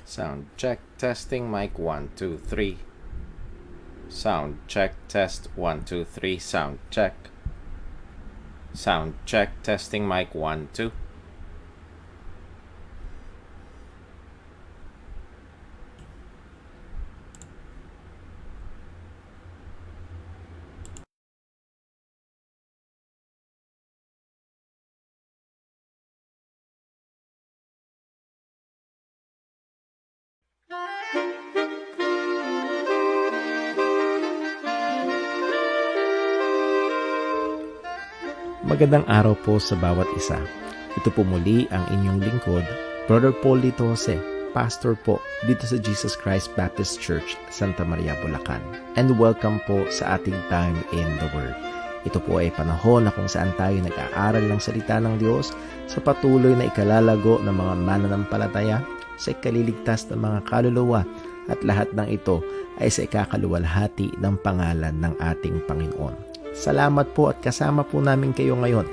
Sound check, testing, mic 1, 2, 3. Sound check, test 1, 2, 3. Sound check. Sound check, testing, mic 1, 2. Magandang araw po sa bawat isa. Ito po muli ang inyong lingkod, Brother Paul Litose, pastor po dito sa Jesus Christ Baptist Church, Santa Maria, Bulacan. And welcome po sa ating Time in the Word. Ito po ay panahon na kung saan tayo nag-aaral ng salita ng Diyos sa patuloy na ikalalago ng mga mananampalataya, sa ikaliligtas ng mga kaluluwa, at lahat ng ito ay sa ikakaluwalhati ng pangalan ng ating Panginoon. Salamat po at kasama po namin kayo ngayon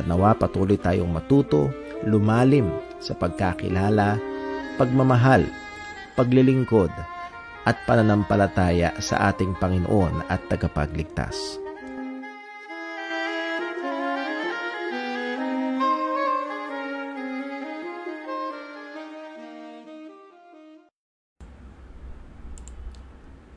at nawa patuloy tayong matuto, lumalim sa pagkakilala, pagmamahal, paglilingkod at pananampalataya sa ating Panginoon at tagapagligtas.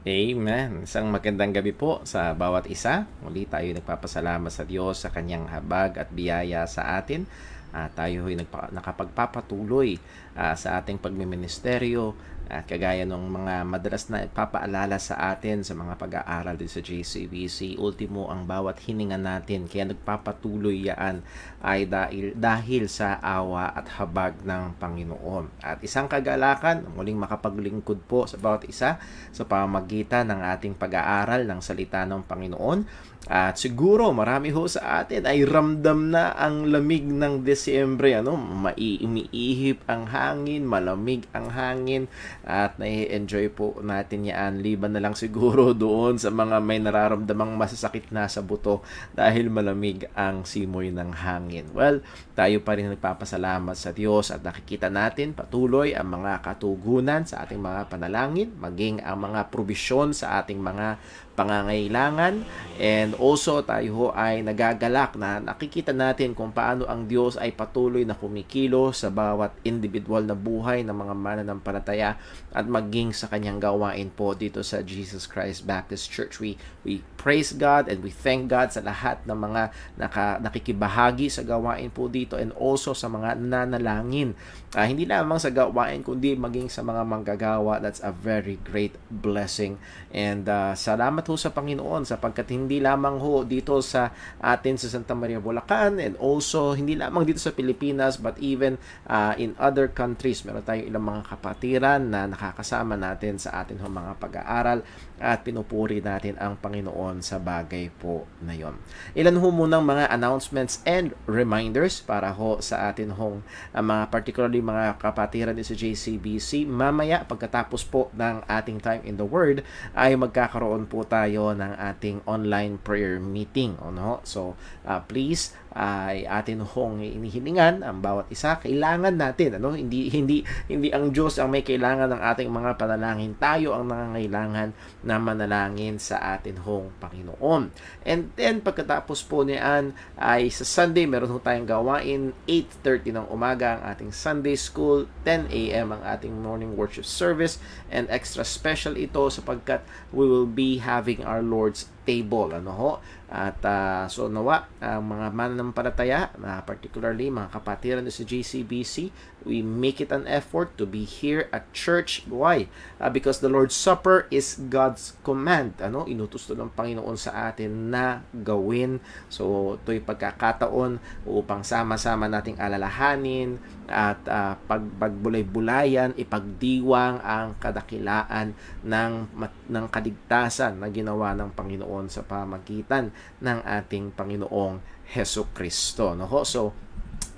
Amen. Isang magandang gabi po sa bawat isa. Muli tayo nagpapasalamat sa Diyos sa kanyang habag at biyaya sa atin. Tayo ay nakapagpapatuloy sa ating pagmiministeryo at kagaya ng mga madalas na ipapaalala sa atin sa mga pag-aaral din sa JCBC, ultimo ang bawat hininga natin kaya nagpapatuloy yan ay dahil sa awa at habag ng Panginoon. At isang kagalakan, muling makapaglingkod po sa bawat isa sa pamamagitan ng ating pag-aaral ng salita ng Panginoon. At siguro marami ho sa atin ay ramdam na ang lamig ng Desyembre, umiihip ang hangin, malamig ang hangin at nai-enjoy po natin yan. Liban na lang siguro doon sa mga may nararamdamang masasakit na sa buto dahil malamig ang simoy ng hangin. Well, tayo pa rin nagpapasalamat sa Diyos at nakikita natin patuloy ang mga katugunan sa ating mga panalangin, maging ang mga probisyon sa ating mga pangangailangan, and also tayo ho ay nagagalak na nakikita natin kung paano ang Diyos ay patuloy na kumikilo sa bawat individual na buhay ng mga mananampalataya at maging sa kanyang gawain po dito sa Jesus Christ Baptist Church. We praise God and we thank God sa lahat ng mga nakikibahagi sa gawain po dito and also sa mga nanalangin. Hindi lamang sa gawain kundi maging sa mga manggagawa. That's a very great blessing. And salamat ho sa Panginoon sapagkat hindi lamang ho dito sa atin sa Santa Maria, Bulacan, and also hindi lamang dito sa Pilipinas but even in other countries. Meron tayong ilang mga kapatiran na nakakasama natin sa atin ho mga pag-aaral at pinupuri natin ang Panginoon sa bagay po na yon. Ilan ho munang mga announcements and reminders para ho sa atin hong mga particularly mga kapatiran din sa JCBC. Mamaya pagkatapos po ng ating Time in the Word ay magkakaroon po tayo ng ating online prayer meeting. So please ay atin hong inihilingan ang bawat isa. Kailangan natin, hindi ang Diyos ang may kailangan ng ating mga panalangin. Tayo ang nangangailangan na manalangin sa atin hong Panginoon. And then pagkatapos po niyan ay sa Sunday meron ho tayong gawain 8:30 ng umaga ang ating Sunday School, 10 a.m. ang ating morning worship service, and extra special ito sapagkat we will be having our Lord's table, at so nawa ang mga mananampalataya, particularly mga kapatiran sa JCBC, we make it an effort to be here at church. Why? Because the Lord's Supper is God's command. Inutos to ng Panginoon sa atin na gawin. So ito'y pagkakataon upang sama-sama nating alalahanin at pagbulay-bulayan, ipagdiwang ang kadakilaan ng kaligtasan na ginawa ng Panginoon sa pamagitan ng ating Panginoong Hesukristo. So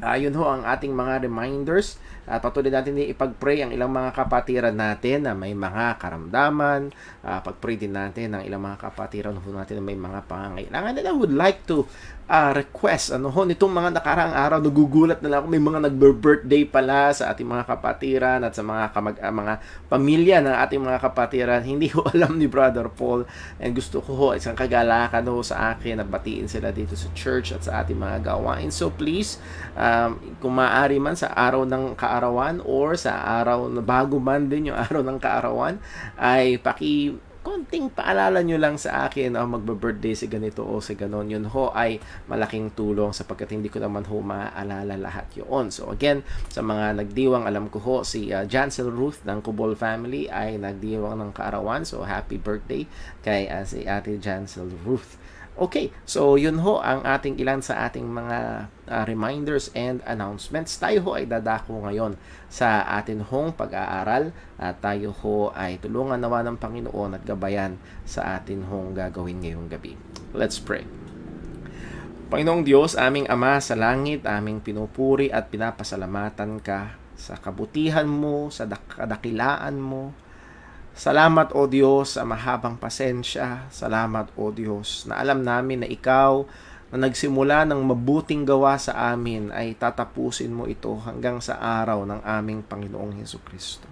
yun ho ang ating mga reminders. At patuloy natin ipag-pray ang ilang mga kapatiran natin na may mga karamdaman. Pag-pray din natin ang ilang mga kapatiran natin na may mga pangangailangan. And I would like to request nitong mga nakaraang araw. Nagugulat na lang ako, may mga nagbe-birthday pala sa ating mga kapatiran at sa mga mga pamilya ng ating mga kapatiran. Hindi ko alam ni Brother Paul, and gusto ko isang kagalakan sa akin na batiin sila dito sa church at sa ating mga gawain. So please, kung maaari man sa araw ng kaarawan or sa araw na bago man din yung araw ng kaarawan, ay konting paalala nyo lang sa akin magbe-birthday si ganito o si ganon. Yun ay malaking tulong sapagkat hindi ko naman maaalala lahat yun. So again, sa mga nagdiwang, alam ko si Jansel Ruth ng Cubol family ay nagdiwang ng kaarawan. So happy birthday kay si Ate Jansel Ruth. Okay, so yun ang ating ilan sa ating mga reminders and announcements. Tayo ay dadako ngayon sa atin pag-aaral at tayo ay tulungan nawa ng Panginoon at gabayan sa atin gagawin ngayong gabi. Let's pray. Panginoong Diyos, aming Ama sa langit, aming pinupuri at pinapasalamatan ka sa kabutihan mo, sa kadakilaan mo. Salamat, O Diyos, sa mahabang pasensya. Salamat, O Diyos, na alam namin na Ikaw na nagsimula ng mabuting gawa sa amin ay tatapusin mo ito hanggang sa araw ng aming Panginoong Hesukristo.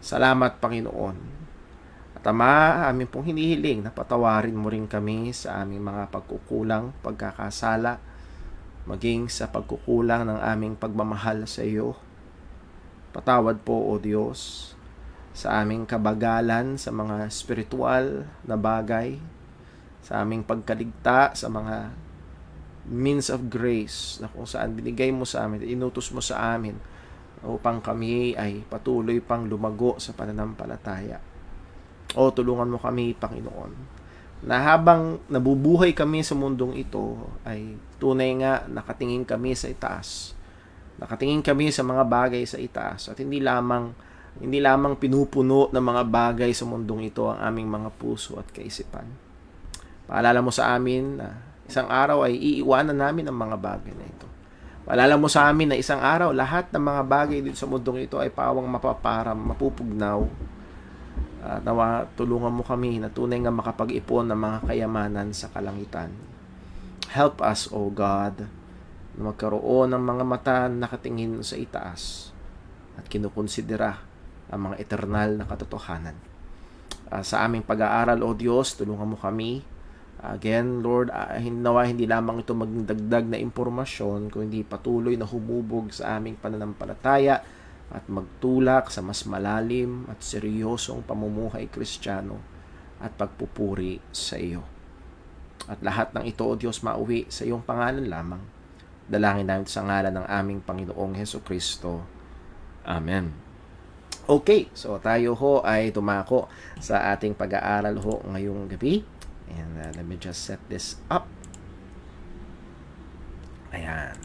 Salamat, Panginoon. At Ama, amin pong hinihiling na patawarin mo rin kami sa aming mga pagkukulang, pagkakasala, maging sa pagkukulang ng aming pagmamahal sa iyo. Patawad po, O Diyos, sa aming kabagalan sa mga spiritual na bagay, sa aming pagkaligta sa mga means of grace na kung saan binigay mo sa amin, inutos mo sa amin upang kami ay patuloy pang lumago sa pananampalataya. O tulungan mo kami, Panginoon, na habang nabubuhay kami sa mundong ito ay tunay nga nakatingin kami sa itaas. Nakatingin kami sa mga bagay sa itaas at hindi lamang pinupuno ng mga bagay sa mundong ito ang aming mga puso at kaisipan. Paalala mo sa amin na isang araw ay iiwanan namin ang mga bagay na ito. Paalala mo sa amin na isang araw lahat ng mga bagay dito sa mundong ito ay pawang mapaparam, mapupugnaw. At nawa tulungan mo kami na tunay nga makapag-ipon ng mga kayamanan sa kalangitan. Help us, O God, na magkaroon ng mga mata nakatingin sa itaas at kinukonsidera ang mga eternal na katotohanan. Sa aming pag-aaral, O Diyos, tulungan mo kami. Again, Lord, hindi lamang ito maging dagdag na impormasyon, kundi patuloy na humubog sa aming pananampalataya at magtulak sa mas malalim at seryosong pamumuhay Kristiyano at pagpupuri sa iyo. At lahat ng ito, O Diyos, mauwi sa iyong pangalan lamang. Dalangin namin sa ngalan ng aming Panginoong Hesukristo. Amen. Okay, so tayo ay tumako sa ating pag-aaral ngayong gabi. And let me just set this up. Ayan.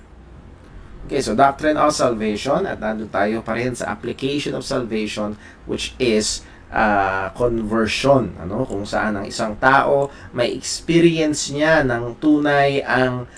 Okay, so Doctrine of Salvation. At nandun tayo pa rin sa Application of Salvation, which is conversion. Kung saan ang isang tao may experience niya ng tunay ang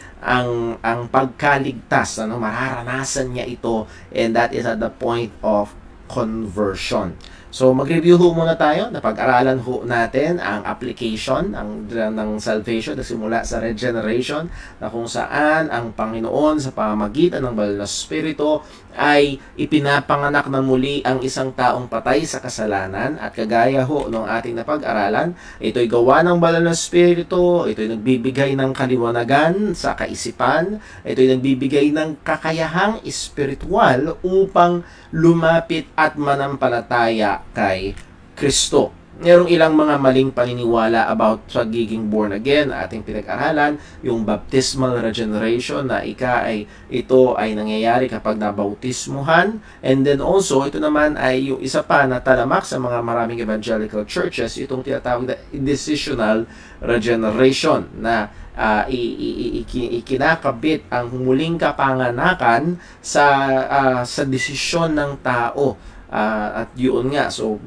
pagkaligtas. Mararanasan niya ito, and that is at the point of conversion. So mag-review muna tayo. Napag-aralan natin ang application ng salvation na simula sa regeneration, na kung saan ang Panginoon sa pamamagitan ng Banal na Espiritu ay ipinapanganak na muli ang isang taong patay sa kasalanan. At kagaya ng ating napag-aralan, ito'y gawa ng Banal na Espiritu, ito'y nagbibigay ng kaliwanagan sa kaisipan, ito'y nagbibigay ng kakayahang espiritual upang lumapit at manampalataya kay Kristo. Mayroong ilang mga maling paniniwala about pagiging born again. Ating pinag-aralan yung baptismal regeneration, na ito ay nangyayari kapag nabautismuhan. And then also, ito naman ay yung isa pa na talamak sa mga maraming evangelical churches, itong tinatawag na decisional regeneration, na ikinakabit ang muling kapanganakan sa desisyon ng tao. At yun nga, so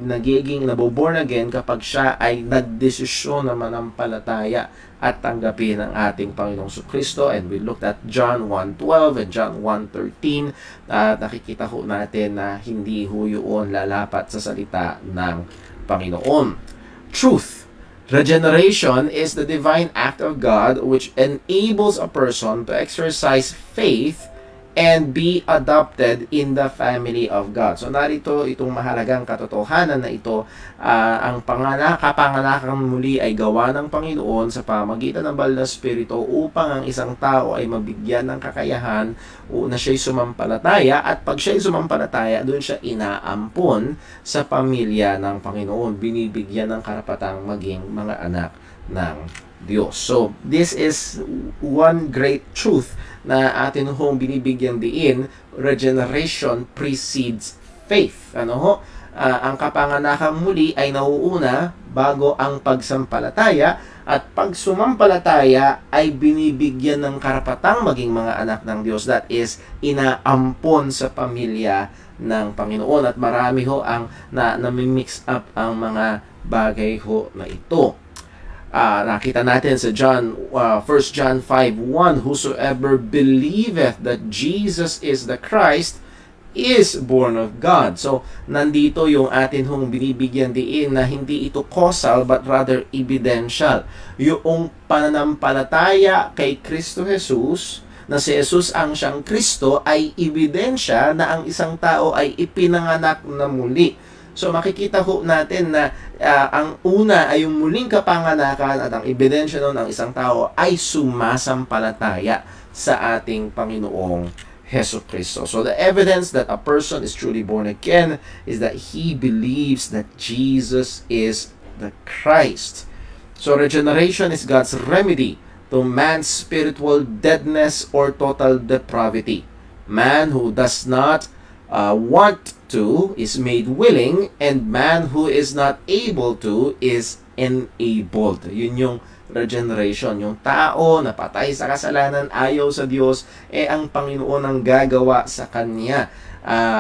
nagiging naboborn again kapag siya ay nagdesisyon na manampalataya at tanggapin ang ating Panginoong Kristo. And we looked at John 1:12 and John 1:13. Nakikita natin na hindi yun lalapat sa salita ng Panginoon. Truth. Regeneration is the divine act of God which enables a person to exercise faith and be adopted in the family of God. So narito itong mahalagang katotohanan na ito, ang kapanganakan muli ay gawa ng Panginoon sa pamagitan ng Banal na Espiritu upang ang isang tao ay mabigyan ng kakayahan na siya'y sumampalataya, at pag siya'y sumampalataya, doon siya inaampon sa pamilya ng Panginoon, binibigyan ng karapatang maging mga anak ng Diyos. So, this is one great truth na atin hong binibigyang diin. Regeneration precedes faith. Ang kapanganakang muli ay nauuna bago ang pagsampalataya, at pag sumampalataya ay binibigyan ng karapatang maging mga anak ng Diyos. That is, inaampon sa pamilya ng Panginoon. At marami ho ang nami-mix up ang mga bagay ho na ito. Nakita natin sa 1 John 5:1, whosoever believeth that Jesus is the Christ is born of God. So, nandito yung atin hong binibigyan diin na hindi ito causal but rather evidential. Yung pananampalataya kay Kristo Jesus, na si Jesus ang siyang Kristo, ay ebidensya na ang isang tao ay ipinanganak na muli. So makikita ho natin na ang una ay yung muling kapanganakan, at ang ebidensya nun ang isang tao ay sumasampalataya sa ating Panginoong Hesus Kristo. So the evidence that a person is truly born again is that he believes that Jesus is the Christ. So regeneration is God's remedy to man's spiritual deadness or total depravity. Man who does not want to is made willing, and man who is not able to is enabled. Yun yung regeneration. Yung tao na patay sa kasalanan, ayaw sa Diyos, ang Panginoon ang gagawa sa kanya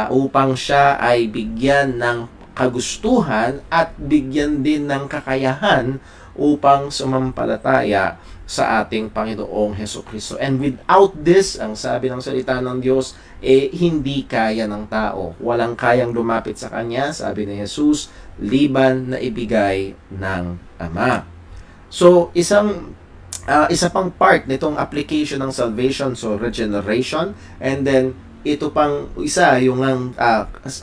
upang siya ay bigyan ng kagustuhan at bigyan din ng kakayahan upang sumampalataya sa ating Panginoong Hesukristo. And without this, ang sabi ng salita ng Diyos, hindi kaya ng tao. Walang kayang lumapit sa Kanya, sabi ni Jesus, liban na ibigay ng Ama. So, isa pang part nitong application ng salvation, so regeneration, and then ito pang isa, yung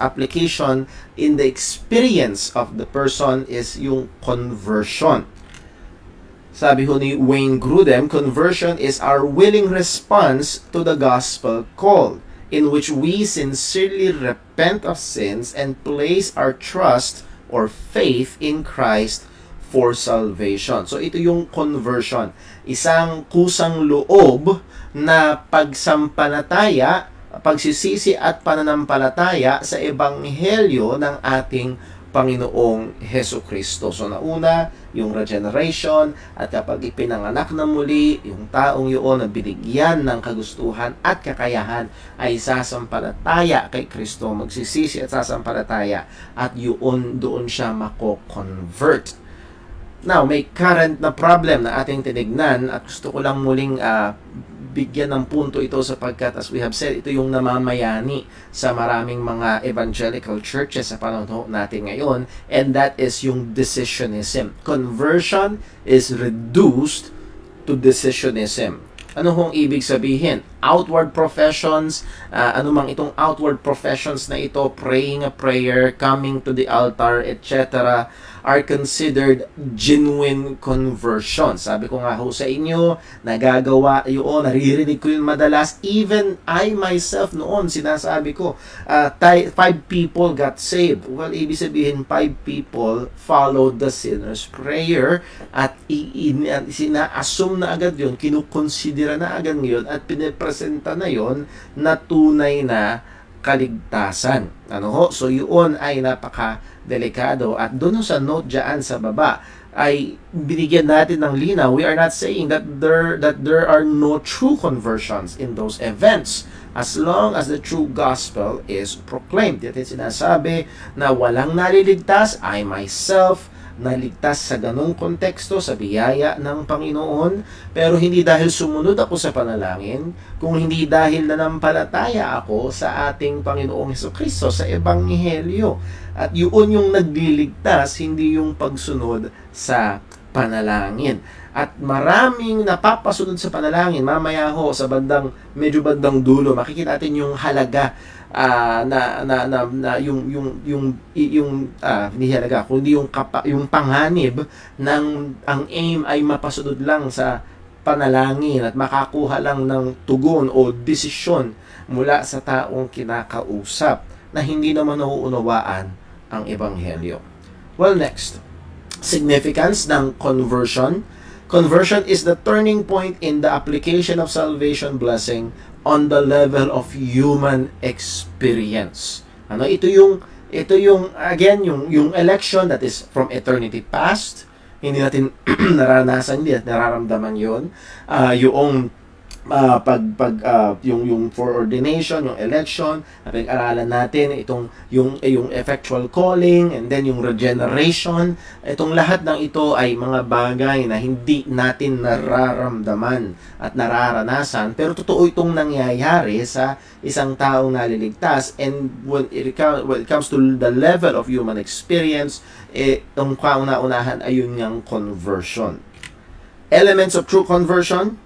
application in the experience of the person is yung conversion. Sabi ho ni Wayne Grudem, conversion is our willing response to the gospel call, in which we sincerely repent of sins and place our trust or faith in Christ for salvation. So ito yung conversion, isang kusang loob na pagsampalataya, pagsisisi at pananampalataya sa ebanghelyo ng ating Panginoong Hesukristo. So nauna, yung regeneration, at kapag ipinanganak na muli, yung taong yun na binigyan ng kagustuhan at kakayahan ay sasampalataya kay Kristo, magsisisi at sasampalataya, at yun doon siya mako-convert. Now, may current na problem na ating tinignan, at gusto ko lang muling bigyan ng punto ito sapagkat, as we have said, ito yung namamayani sa maraming mga evangelical churches sa panahon natin ngayon, and that is yung decisionism. Conversion is reduced to decisionism. Ano hong ibig sabihin? Outward professions, anumang itong outward professions na ito, praying a prayer, coming to the altar, etc., are considered genuine conversion. Sabi ko nga ho sa inyo, nagagawa yun, naririnig ko yun madalas. Even I myself noon, sinasabi ko, 5 people got saved. Well, ibig sabihin, 5 people followed the sinner's prayer, at sina-assume na agad yun, kinukonsidera na agad yun, at pinipresenta na yun na tunay na kaligtasan. So yun ay napaka-delikado. At doon sa note dyan sa baba ay binigyan natin ng linaw. We are not saying that there are no true conversions in those events as long as the true gospel is proclaimed. Dito sinasabi na walang naliligtas, I myself naligtas sa ganong konteksto, sa biyaya ng Panginoon, pero hindi dahil sumunod ako sa panalangin, kung hindi dahil nanampalataya ako sa ating Panginoong Hesukristo, sa Ebanghelyo. At yun yung nagliligtas, hindi yung pagsunod sa panalangin. At maraming napapasunod sa panalangin. Mamaya ho, sa medyo bandang dulo, makikita natin yung halaga hindi halaga, kundi yung panganib ng ang aim ay mapasunod lang sa panalangin at makakuha lang ng tugon o desisyon mula sa taong kinakausap na hindi naman nauunawaan ang ebanghelyo. Well, next, significance ng conversion. Conversion is the turning point in the application of salvation blessing on the level of human experience. Ito yung again yung election that is from eternity past. Hindi natin naranasan, hindi natin nararamdaman 'yon. Yung foreordination, yung election, napag-aralan natin itong yung effectual calling, and then yung regeneration. Itong lahat ng ito ay mga bagay na hindi natin nararamdaman at nararanasan, pero totoo itong nangyayari sa isang taong naliligtas. And when it comes to the level of human experience, itong kauna-unahan ay yun yung conversion. Elements of true conversion,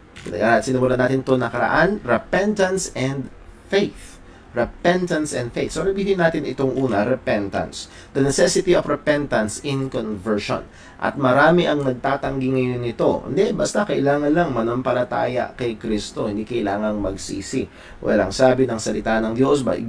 sinimulan natin ito nakaraan, repentance and faith. Repentance and faith. So, reviewin natin itong una, repentance. The necessity of repentance in conversion. At marami ang nagtatanggi ngayon nito. Hindi, basta kailangan lang manampalataya kay Kristo. Hindi kailangang magsisi. Well, ang sabi ng salita ng Diyos, but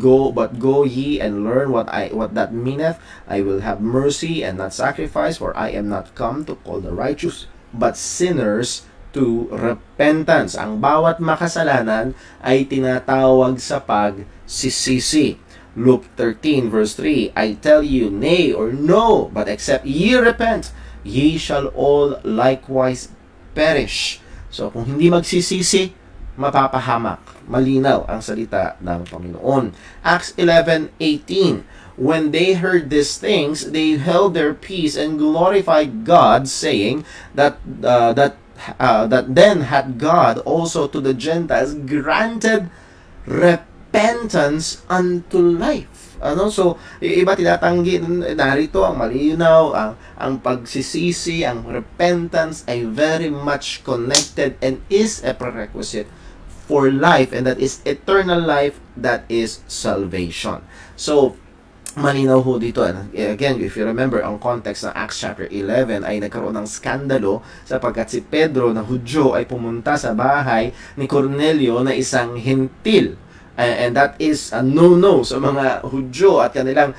go ye and learn what that meaneth. I will have mercy and not sacrifice, for I am not come to call the righteous, but sinners to repentance. Ang bawat makasalanan ay tinatawag sa pagsisisi. Luke 13 verse 3, I tell you, nay or no, but except ye repent, ye shall all likewise perish. So kung hindi magsisisi, mapapahamak. Malinaw ang salita ng Panginoon. Acts 11:18, when they heard these things, they held their peace and glorified God, saying that then had God also to the Gentiles granted repentance unto life. So, iba tinatanggi narito ang malinaw, ang pagsisisi, ang repentance ay very much connected and is a prerequisite for life, and that is eternal life, that is salvation. So, malinaw ho dito. Again, if you remember, ang context ng Acts chapter 11 ay nagkaroon ng skandalo sapagkat si Pedro na Hudyo ay pumunta sa bahay ni Cornelio na isang hentil. And that is a no-no sa mga Hudyo at kanilang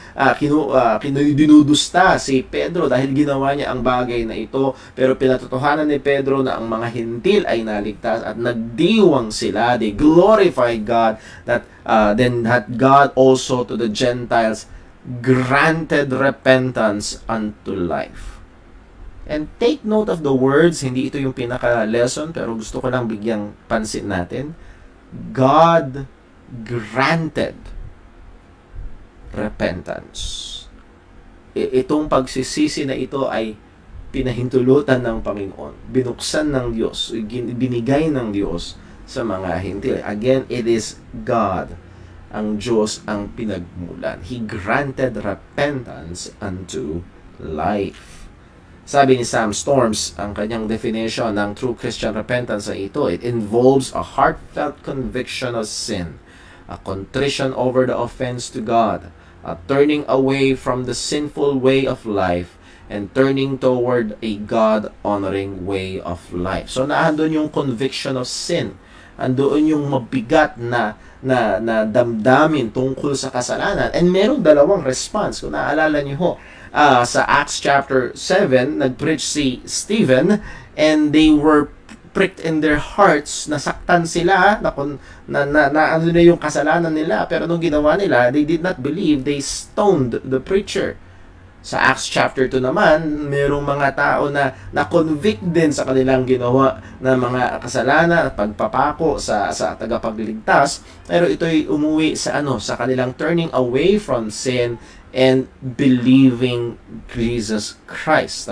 dinudusta si Pedro dahil ginawa niya ang bagay na ito. Pero pinatotohanan ni Pedro na ang mga hentil ay naligtas at nagdiwang sila. They glorified God that then had God also to the Gentiles granted repentance unto life. And take note of the words, hindi ito yung pinaka-lesson, pero gusto ko lang bigyang pansin natin. God granted repentance. Itong pagsisisi na ito ay pinahintulutan ng Panginoon, binuksan ng Diyos, binigay ng Diyos sa mga hintil. Again, it is God, ang Diyos ang pinagmulan. He granted repentance unto life. Sabi ni Sam Storms, ang kanyang definition ng true Christian repentance ay ito. It involves a heartfelt conviction of sin, a contrition over the offense to God, a turning away from the sinful way of life, and turning toward a God-honoring way of life. So, naandun yung conviction of sin. Andoon yung mabigat na damdamin tungkol sa kasalanan. And merong dalawang response. Kung naalala niyo ho, sa Acts chapter 7, nag-preach si Stephen, and they were pricked in their hearts, nasaktan sila, ano na yung kasalanan nila. Pero nung ginawa nila, they did not believe, they stoned the preacher. Sa Acts chapter 2 naman, mayroong mga tao na na-convict din sa kanilang ginawa na mga kasalanan at pagpapako sa tagapagligtas. Pero ito'y umuwi sa sa kanilang turning away from sin and believing Jesus Christ,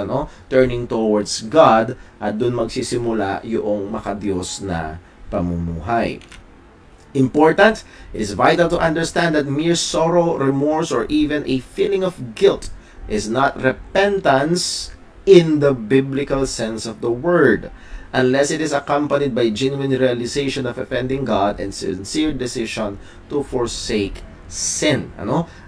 turning towards God, at doon magsisimula yung makadiyos na pamumuhay. Important, it is vital to understand that mere sorrow, remorse, or even a feeling of guilt is not repentance in the biblical sense of the word, unless it is accompanied by genuine realization of offending God and sincere decision to forsake sin.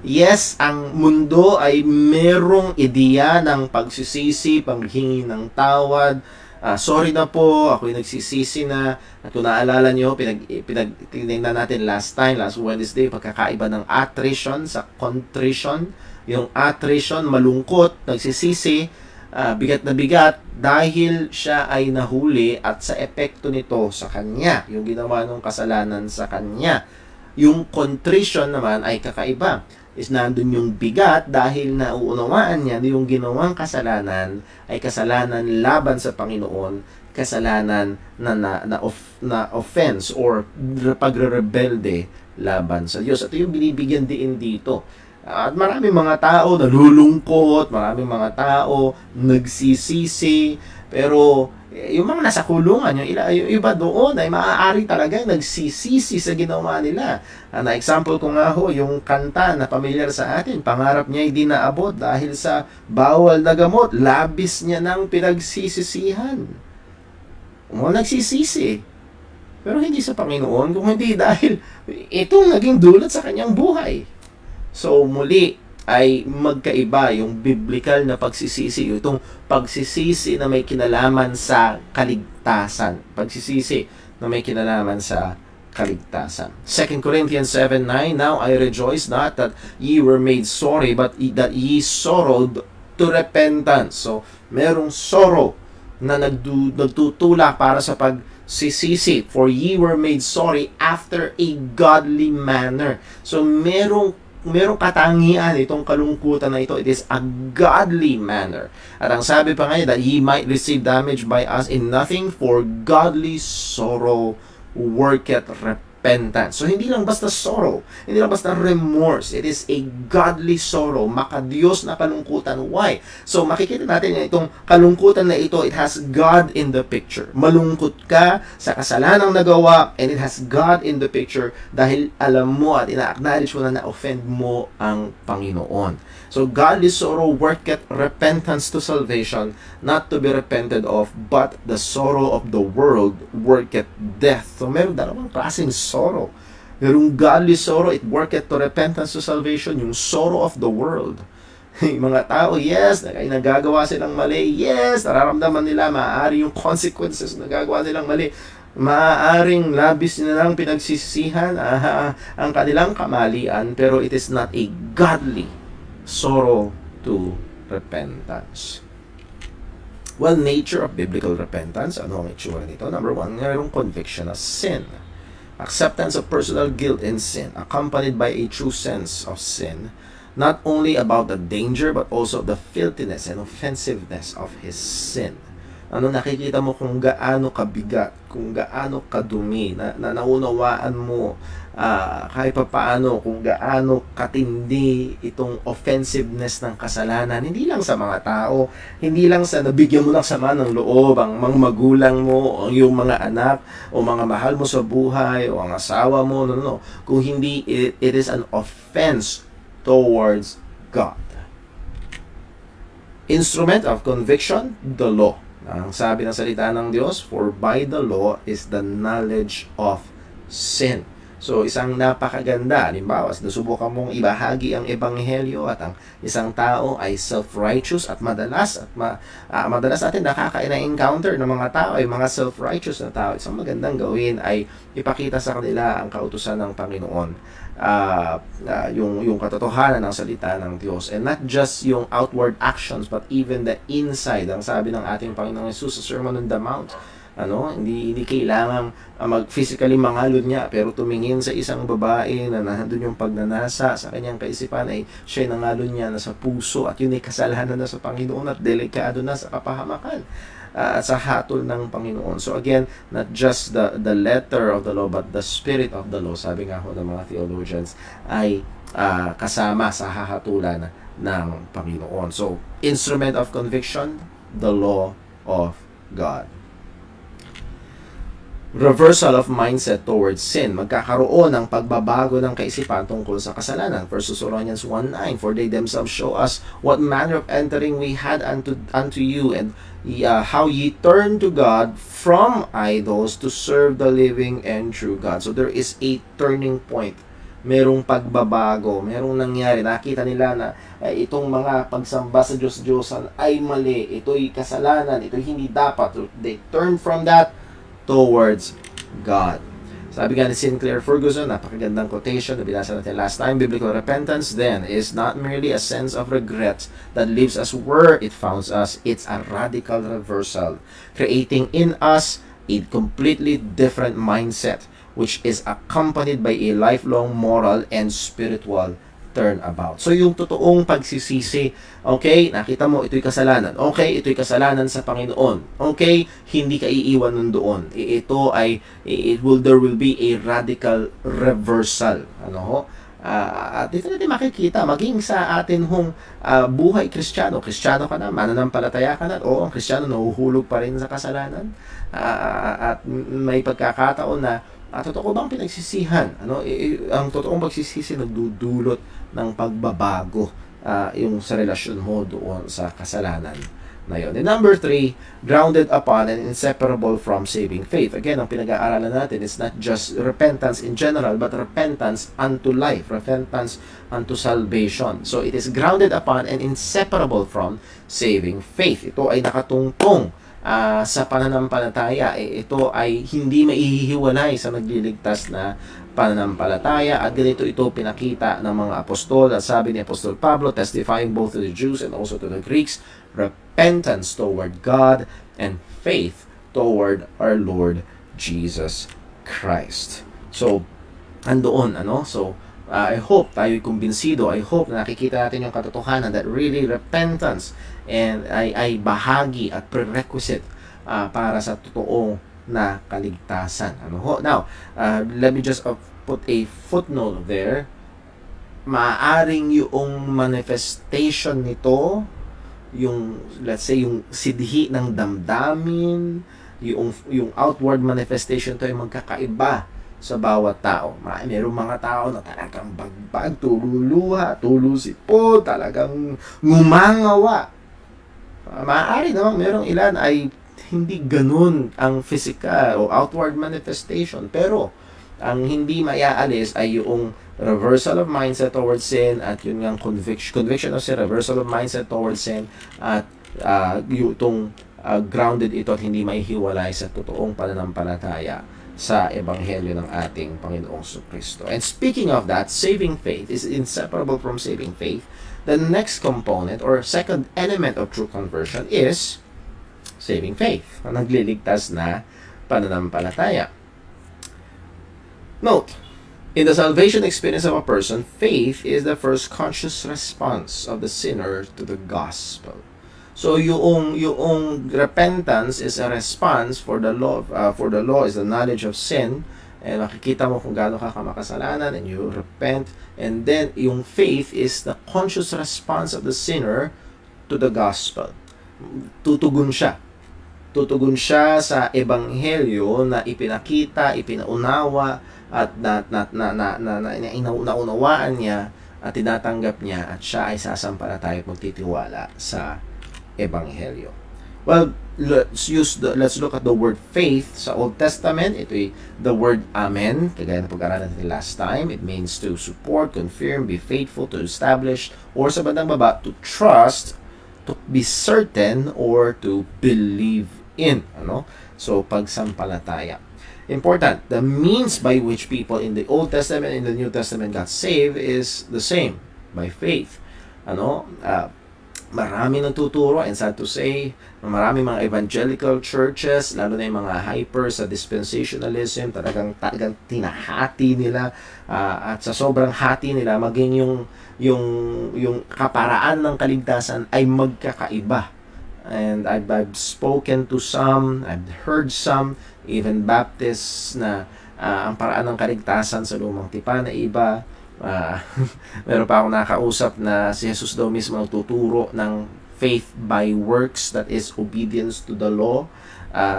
Yes, ang mundo ay merong ideya ng pagsisisi, paghingi ng tawad. Sorry na po, ako'y nagsisisi na. At kung naalala nyo, tinignan natin last Wednesday, pagkakaiba ng attrition sa contrition. Yung attrition, malungkot, nagsisisi, bigat na bigat dahil siya ay nahuli at sa epekto nito sa kanya, yung ginawa ng kasalanan sa kanya. Yung contrition naman ay kakaiba. Is nandun yung bigat dahil nauunawaan niya na yung ginawang kasalanan ay kasalanan laban sa Panginoon, kasalanan na offense or pagre-rebelde laban sa Diyos. At yung binibigyan din dito. At maraming mga tao nalulungkot, maraming mga tao nagsisisi, pero yung mga nasa kulungan, yung iba doon ay maaari talaga nagsisisi sa ginawa nila. Na example ko nga ho, yung kanta na pamilyar sa atin, pangarap niya ay di naabot dahil sa bawal na gamot, labis niya ng pinagsisisihan. Nagsisisi. Pero hindi sa Panginoon, kung hindi dahil itong naging dulot sa kanyang buhay. So muli ay magkaiba yung biblical na pagsisisi, itong pagsisisi na may kinalaman sa kaligtasan. Pagsisisi na may kinalaman sa kaligtasan. 2 Corinthians 7:9, now I rejoice not that ye were made sorry, but that ye sorrowed to repentance. So, merong sorrow na nagtutulak para sa pagsisisi. For ye were made sorry after a godly manner. So, merong katangian itong kalungkutan na ito. It is a godly manner. At ang sabi pa nga that ye might receive damage by us in nothing, for godly sorrow worketh repentance. So hindi lang basta sorrow, hindi lang basta remorse. It is a godly sorrow, makadiyos na kalungkutan. Why? So makikita natin na itong kalungkutan na ito, it has God in the picture. Malungkot ka sa kasalanang nagawa, and it has God in the picture dahil alam mo at ina-acknowledge mo na na-offend mo ang Panginoon. So godly sorrow worketh repentance to salvation, not to be repented of, but the sorrow of the world worketh death. So meron dalawang klaseng sorrow. Merong godly sorrow, it worketh to repentance to salvation, yung sorrow of the world. Yung mga tao, yes, nagagawa silang mali, yes, nararamdaman nila, maaari yung consequences, nagagawa silang mali, maaaring labis nilang pinagsisisihan ang kanilang kamalian, pero it is not a godly sorrow to repentance. Well, nature of biblical repentance, ano ang itsura nito? Number one, mayroong conviction of sin. Acceptance of personal guilt in sin, accompanied by a true sense of sin, not only about the danger, but also the filthiness and offensiveness of his sin. Nakikita mo kung gaano kabigat, kung gaano kadumi, na naunawaan mo kahit pa paano kung gaano katindi itong offensiveness ng kasalanan, hindi lang sa mga tao, hindi lang sa nabigyan mo ng sama ng loob ang mga magulang mo, o yung mga anak, o mga mahal mo sa buhay, o ang asawa mo, no. Kung hindi, it is an offense towards God. Instrument of conviction, the law. Ang sabi ng salita ng Diyos, for by the law is the knowledge of sin. So, isang napakaganda. Halimbawa, sinusubukan mong ibahagi ang ebanghelyo at ang isang tao ay self-righteous at madalas natin nakaka-encounter ng mga tao ay mga self-righteous na tao. Isang magandang gawin ay ipakita sa kanila ang kautusan ng Panginoon. Yung katotohanan ng salita ng Diyos, and not just yung outward actions but even the inside. Ang sabi ng ating Panginoong Jesus sa Sermon on the Mount, hindi kailangan physically mangalod niya, pero tumingin sa isang babae na nandun yung pagnanasa sa kanyang kaisipan, ay siya nangalod niya na sa puso, at yun ay kasalanan na sa Panginoon at delikado na sa kapahamakan at sa hatol ng Panginoon. So again, not just the letter of the law, but the spirit of the law, sabi nga ho ng mga theologians, ay kasama sa hahatulan ng Panginoon. So, instrument of conviction, the law of God. reversal of mindset towards sin. Magkakaroon ng pagbabago ng kaisipan tungkol sa kasalanan. 1 Thessalonians 1:9, for they themselves show us what manner of entering we had unto you, and how ye turned to God from idols to serve the living and true God. So there is a turning point. Merong pagbabago, merong nangyari. Nakita nila na itong mga pagsamba sa Diyos-Diyosan ay mali. Ito'y kasalanan. Ito'y hindi dapat. So they turn from that towards God. Sabi nga ni Sinclair Ferguson, napakagandang quotation na binasa natin last time, biblical repentance then is not merely a sense of regret that leaves us where it found us. It's a radical reversal, creating in us a completely different mindset, which is accompanied by a lifelong moral and spiritual turnabout. So yung totoong pagsisisi, okay, nakita mo ito'y kasalanan. Okay, ito'y kasalanan sa Panginoon. Okay, hindi ka iiwan nun doon. There will be a radical reversal. Ano ho? At dito natin makikita, maging sa atin hong buhay Kristiyano. Kristiyano ka na, mananampalataya ka na, oo, ang Kristiyano nahuhulog pa rin sa kasalanan. At may pagkakataon na totoo bang pinagsisihan? Ang totoong pagsisisi nagdudulot ng pagbabago yung sa relasyon mo doon sa kasalanan na yun. And number 3, grounded upon and inseparable from saving faith. Again, ang pinag-aaralan natin is not just repentance in general, but repentance unto life, repentance unto salvation. So it is grounded upon and inseparable from saving faith. Ito ay nakatungtong sa pananampalataya. Ito ay hindi maihihiwalay sa nagliligtas na pananampalataya, at ganito ito pinakita ng mga apostol. At sabi ni Apostol Pablo, testifying both to the Jews and also to the Greeks, repentance toward God and faith toward our Lord Jesus Christ. So, andoon, So, I hope tayo'y kumbinsido. I hope na nakikita natin yung katotohanan that really repentance ay bahagi at prerequisite para sa totoong na kaligtasan. Now, let me just put a footnote there. Maaaring yung manifestation nito, yung, let's say, yung sidhi ng damdamin, yung outward manifestation to ay magkakaiba sa bawat tao. Mayroong mga tao na talagang bagbag, tululuha, tulusipod, talagang ngumangawa. Maaari namang merong ilan ay hindi ganun ang physical o outward manifestation. Pero, ang hindi maiaalis ay yung reversal of mindset towards sin, at yun nga conviction of sin, reversal of mindset towards sin, at yung grounded ito at hindi maihiwalay sa totoong pananampalataya sa ebanghelyo ng ating Panginoong Kristo. And speaking of that, saving faith is inseparable from saving faith. The next component or second element of true conversion is saving faith, ang nagliligtas na pananampalataya. Note, in the salvation experience of a person, faith is the first conscious response of the sinner to the gospel. So yung repentance is a response for the law. For the law is the knowledge of sin, and makikita mo kung gaano ka makasalanan, and you repent. And then yung faith is the conscious response of the sinner to the gospel. Tutugon siya sa ebanghelyo na ipinakita, ipinaunawa, at naunawaan niya at tinatanggap niya, at siya ay sasampalataya at magtitiwala sa ebanghelyo. Well, let's look at the word faith sa Old Testament. Ito ay the word amen, kagaya na pag-aralan natin last time. It means to support, confirm, be faithful, to establish, or sa bandang baba, to trust, to be certain, or to believe in. So, pagsampalataya. Important, the means by which people in the Old Testament and the New Testament got saved is the same, by faith. Marami nagtuturo, and sad to say, marami mga evangelical churches, lalo na yung mga hyper sa dispensationalism, talagang tinahati nila, at sa sobrang hati nila, maging yung kaparaan ng kaligtasan ay magkakaiba. And I've spoken to some, I've heard some, even Baptists, na ang paraan ng kaligtasan sa lumang tipan na iba. Meron pa akong nakausap na si Jesus daw mismo nagtuturo ng faith by works, that is obedience to the law.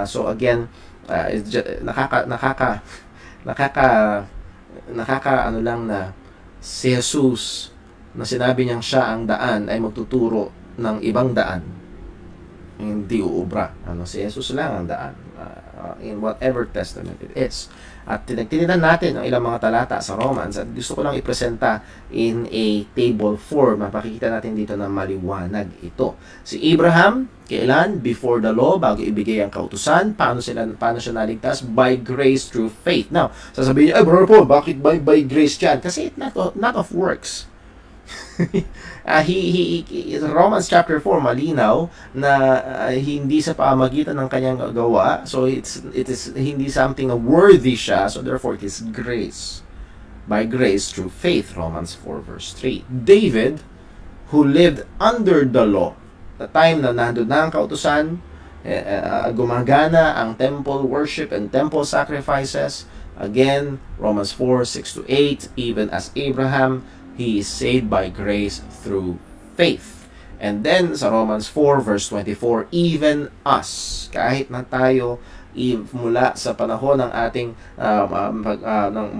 So again, nakaka ano lang na si Jesus na sinabi niyang siya ang daan ay magtuturo ng ibang daan, hindi uubra. Si Jesus lang ang daan, in whatever testament it is. At tinignan natin ang ilang mga talata sa Romans at gusto ko lang ipresenta in a table form. Mapakikita natin dito na maliwanag ito. Si Abraham, kailan? Before the law, bago ibigay ang kautusan. Paano siya naligtas? By grace through faith. Now, sasabihin niyo, Brother Paul, bakit by grace yan? Kasi not of works. Romans chapter 4 malinaw na hindi sa pamagitan ng kanyang gawa, so it is hindi something na worthy siya, so therefore it is grace, by grace through faith. Romans 4 verse 3. David, who lived under the law, the time na nandun na ang kautusan, gumagana ang temple worship and temple sacrifices, again Romans 4 6 to 8, even as Abraham, he is saved by grace through faith. And then sa Romans 4 verse 24, even us, kahit na tayo mula sa panahon ng ating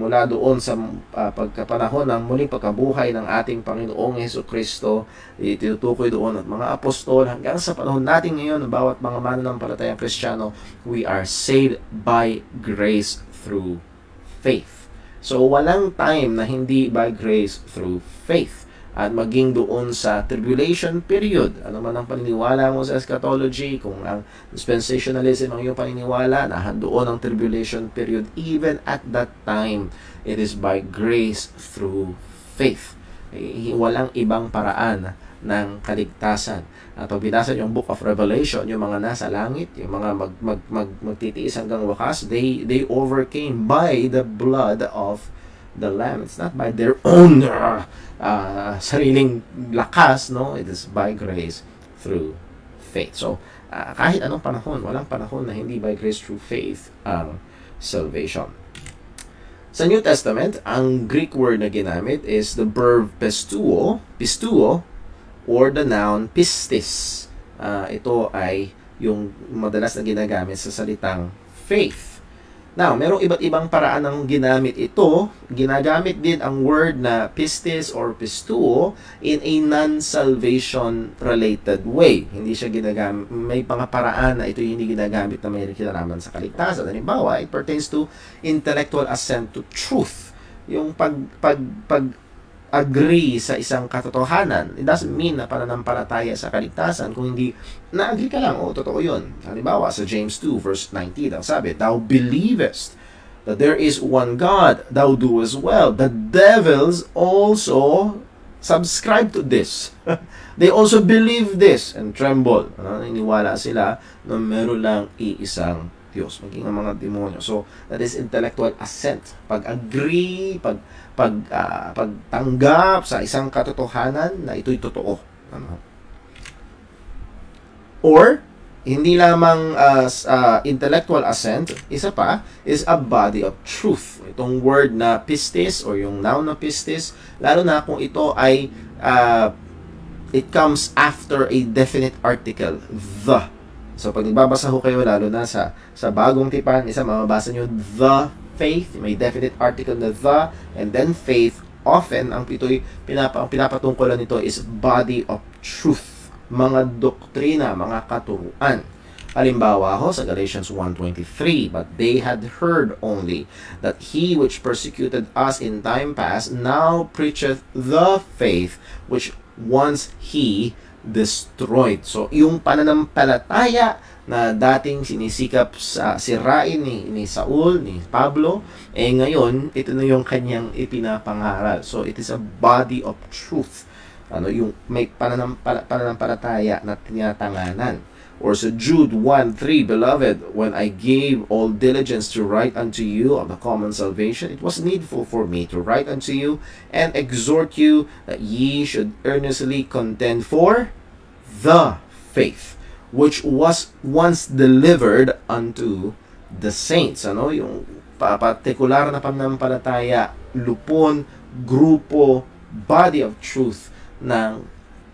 mula doon sa pagkapanahon ng muling pagkabuhay ng ating Panginoong Hesukristo, itutukoy doon at mga apostol hanggang sa panahon natin ngayon, bawat mga mananampalatayang Kristiyano, we are saved by grace through faith. So, walang time na hindi by grace through faith. At maging doon sa tribulation period, ano man ang paniniwala mo sa eschatology, kung ang dispensationalism ang iyong paniniwala, doon ang tribulation period, even at that time, it is by grace through faith. Walang ibang paraan ng kaligtasan. At pag binasa yung Book of Revelation, yung mga nasa langit, yung mga magtitiis hanggang wakas, they overcame by the blood of the Lamb. It's not by their own sariling lakas, no? It is by grace through faith. So, kahit anong panahon, walang panahon na hindi by grace through faith ang salvation. Sa New Testament, ang Greek word na ginamit is the verb pistuo, or the noun pistis. Ito ay yung madalas na ginagamit sa salitang faith. Now, merong iba't ibang paraan ng ginamit ito. Ginagamit din ang word na pistis or pistuo in a non-salvation related way. Hindi siya ginagamit, may mga paraan na ito hindi ginagamit na may kinalaman sa kaligtasan. Halimbawa, it pertains to intellectual assent to truth. Yung agree sa isang katotohanan. It doesn't mean na pananampalataya sa kaligtasan kung hindi na-agree ka lang, totoo yun. Halimbawa, sa James 2 verse 19, ang sabi, thou believest that there is one God, thou doest well. The devils also subscribe to this. They also believe this and tremble. Naniniwala sila na meron lang iisang Diyos, maging ang mga demonyo. So, that is intellectual assent. Pag-agree, pagtanggap sa isang katotohanan na ito'y totoo. Or, hindi lamang intellectual assent, isa pa, is a body of truth. Itong word na pistis, or yung noun na pistis, lalo na kung ito ay, it comes after a definite article, the. So, pag nagbabasa ho kayo, lalo na sa bagong tipan, mababasa nyo the faith, may definite article na the, and then faith, often, ang pinapatungkulan nito is body of truth, mga doktrina, mga katuruan. Halimbawa ho, sa Galatians 1:23, but they had heard only that he which persecuted us in time past now preacheth the faith which once he destroyed. So, yung pananampalataya na dating sinisikap sa sirain ni Saul, ni Pablo, ngayon, ito na yung kanyang ipinapangaral. So, it is a body of truth. Yung may pananampalataya na tinatanganan. Or sa Jude 1:3, beloved, when I gave all diligence to write unto you of the common salvation, it was needful for me to write unto you and exhort you that ye should earnestly contend for the faith which was once delivered unto the saints. Yung partikular na pananampalataya, lupon, grupo, body of truth ng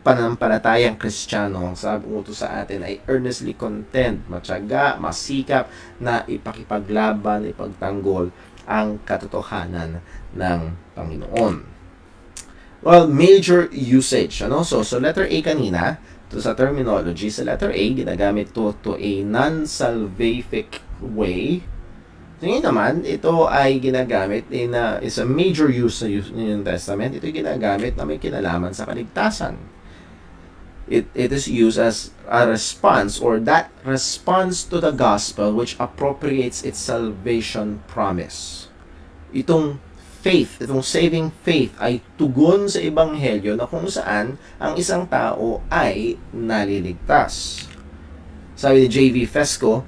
pananampalatayang Kristiyano, ang sabi utos sa atin ay earnestly content, matyaga, masikap na ipakipaglaban, ipagtanggol ang katotohanan ng Panginoon. Well, major usage, ano? So letter A kanina, to sa terminology, sa letter A, ginagamit to a non-salvific way. So ngayon naman, ito ay ginagamit is a major use sa New Testament. Ito ay ginagamit na may kinalaman sa kaligtasan. It is used as a response, or that response to the gospel which appropriates its salvation promise. Itong faith, itong saving faith ay tugon sa ebanghelyo na kung saan ang isang tao ay naliligtas. Sabi ni J.V. Fesco,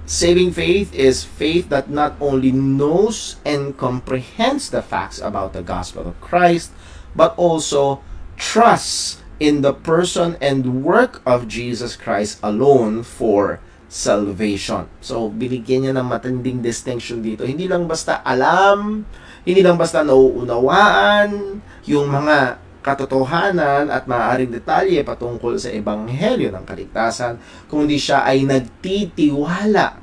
saving faith is faith that not only knows and comprehends the facts about the gospel of Christ, but also trusts in the person and work of Jesus Christ alone for salvation. So, binigyan niya ng matinding distinction dito. Hindi lang basta alam, hindi lang basta nauunawaan yung mga katotohanan at maaaring detalye patungkol sa ebanghelyo ng kaligtasan, kundi siya ay nagtitiwala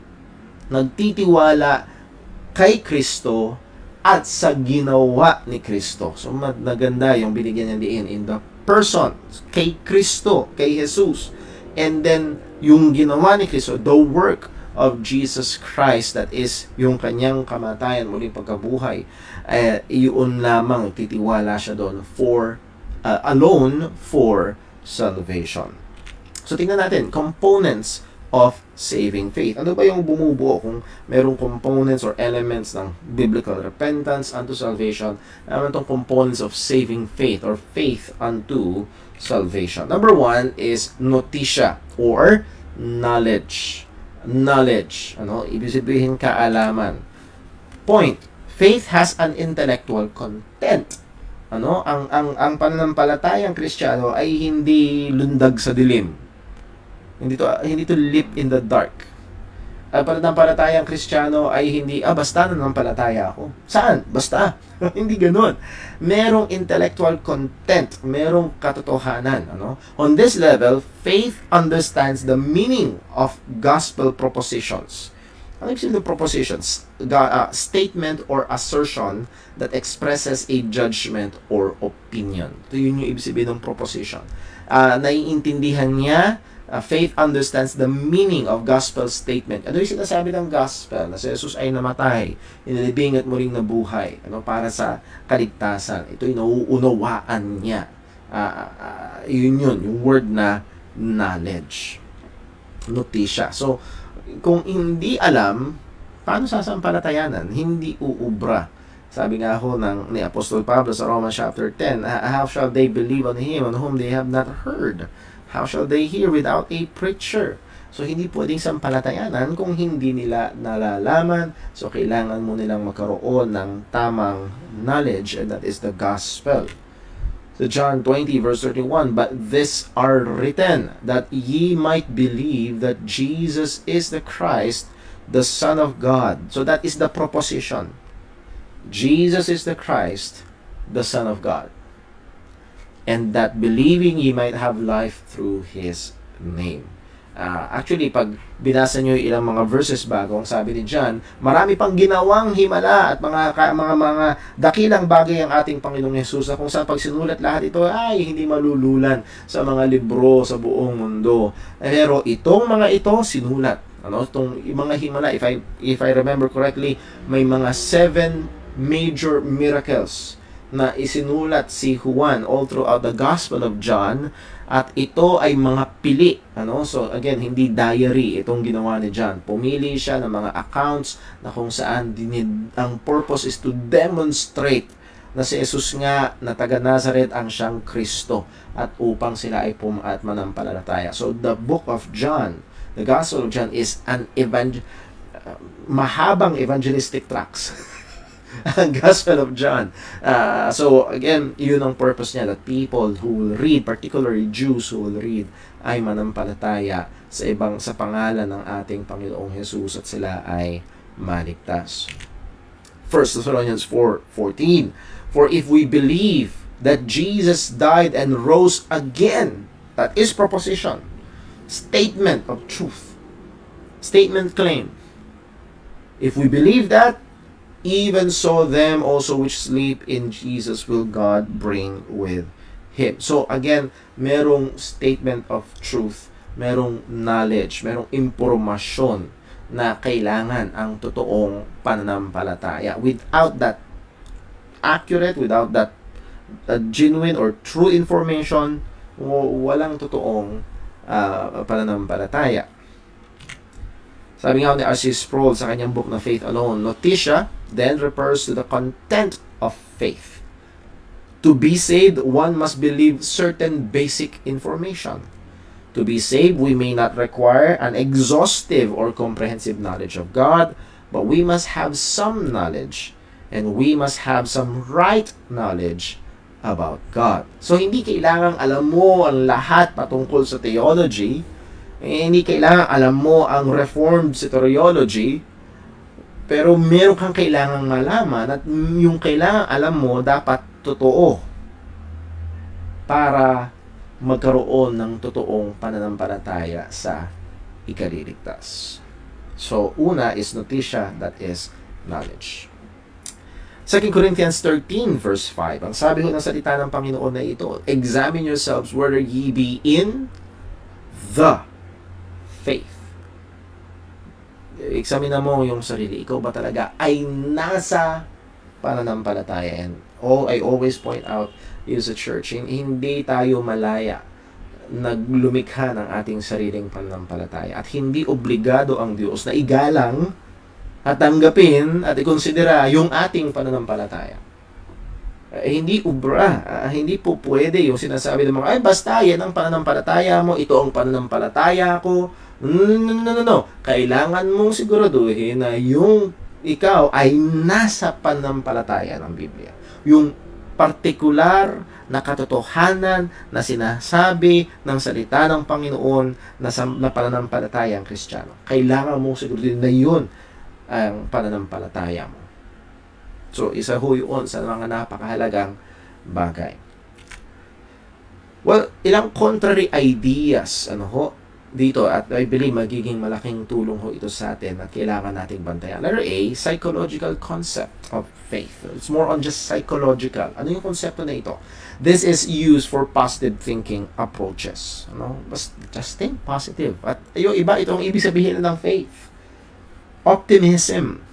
kay Kristo at sa ginawa ni Kristo. So maganda yung binigyan niya diin in the person, kay Kristo, kay Jesus. And then yung ginawa ni Kristo, the work of Jesus Christ, that is yung kanyang kamatayan, muling pagkabuhay, iyon lamang titiwala siya doon alone for salvation. So tingnan natin, components of saving faith. Ano ba yung bumubuo kung merong components or elements ng biblical repentance unto salvation? Ano itong components of saving faith or faith unto salvation? Number one is notitia or knowledge. Knowledge. Ano? Ibig sabihin kaalaman. Point. Faith has an intellectual content. Ano? Ang pananampalatayang Kristiyano ay hindi lundag sa dilim. Hindi to leap in the dark. Ang pananampalatayang Kristiyano ay hindi, basta nananampalataya ako. Saan? Basta. Hindi ganoon. Merong intellectual content, merong katotohanan. Ano? On this level, faith understands the meaning of gospel propositions. Ano ibig sabihin ng propositions? Statement or assertion that expresses a judgment or opinion. Ito yun yung ibig sabihin ng proposition. Naiintindihan niya, faith understands the meaning of gospel statement. Ano yung sinasabi ng gospel? Na si Jesus ay namatay, inilibing at muling nabuhay, para sa kaligtasan. Ito yung nauunawaan niya. Yun, yung word na knowledge. Notisya. So, kung hindi alam, paano sasampalatayanan? Hindi uubra. Sabi nga ho ni Apostol Pablo sa Romans chapter 10, how shall they believe on Him on whom they have not heard? How shall they hear without a preacher? So, hindi pwedeng sampalatayanan kung hindi nila nalalaman. So, kailangan mo nilang magkaroon ng tamang knowledge, and that is the gospel. So, John 20 verse 31, but this are written, that ye might believe that Jesus is the Christ, the Son of God. So, that is the proposition. Jesus is the Christ, the Son of God. And that believing ye might have life through His name. Actually, pag binasa nyo yung ilang mga verses bago, ang sabi ni John, marami pang ginawang himala at mga dakilang bagay ang ating Panginoong Hesus, kung saan pag sinulat lahat ito ay hindi malululan sa mga libro sa buong mundo. Pero itong mga ito sinulat. Itong mga himala, if I remember correctly, may mga 7 major miracles na isinulat si Juan all throughout the Gospel of John, at ito ay mga pili. So again, hindi diary itong ginawa ni John. Pumili siya ng mga accounts na kung saan ang purpose is to demonstrate na si Jesus nga na taga Nazareth ang siyang Kristo, at upang sila ay at manampalataya. So the book of John, the Gospel of John, is an mahabang evangelistic tracts. Ang Gospel of John. So again, yun ang purpose niya, that people who will read, particularly Jews who will read, ay manampalataya sa pangalan ng ating Panginoong Jesus, at sila ay maligtas. 1 Thessalonians 4:14, for if we believe that Jesus died and rose again. That is proposition. Statement of truth. Statement claim. If we believe that, even so them also which sleep in Jesus will God bring with Him. So again, merong statement of truth, merong knowledge, merong impormasyon na kailangan ang totoong pananampalataya. Without that accurate, without that genuine or true information, walang totoong pananampalataya. Sabi nga ni R.C. Sproul sa kanyang book na Faith Alone, notitia then refers to the content of faith. To be saved, one must believe certain basic information. To be saved, we may not require an exhaustive or comprehensive knowledge of God, but we must have some knowledge, and we must have some right knowledge about God. So, hindi kailangang alam mo ang lahat patungkol sa theology. Hindi kailangan alam mo ang Reformed soteriology, pero meron kang kailangang malaman at yung kailangan alam mo dapat totoo para magkaroon ng totoong pananampalataya sa ikaliligtas. So, una is notitia, that is knowledge. 2 Corinthians 13 verse 5, ang sabi ko ng salita ng Panginoon na ito, examine yourselves whether ye be in the faith. Examine mo yung sarili. Ikaw ba talaga ay nasa pananampalataya? And I always point out is a church, hindi tayo malaya naglumikha ng ating sariling pananampalataya. At hindi obligado ang Diyos na igalang at tanggapin at ikonsidera yung ating pananampalataya. Hindi hindi po pwede yung sinasabi ng mga, basta yan ang pananampalataya mo, ito ang pananampalataya ko. No. Kailangan mong siguraduhin na yung ikaw ay nasa pananampalataya ng Biblia. Yung partikular na katotohanan na sinasabi ng salita ng Panginoon na pananampalatayang Kristiyano. Kailangan mong siguraduhin na yun ang pananampalataya mo. So, isa ho yun sa mga napakahalagang bagay. Well, ilang contrary ideas, dito, at I believe magiging malaking tulong ho ito sa atin at kailangan nating bantayan. Letter A, psychological concept of faith. It's more on just psychological. Ano yung konsepto na ito? This is used for positive thinking approaches. Just think positive. At yung iba, itong ibig sabihin ng faith. Optimism.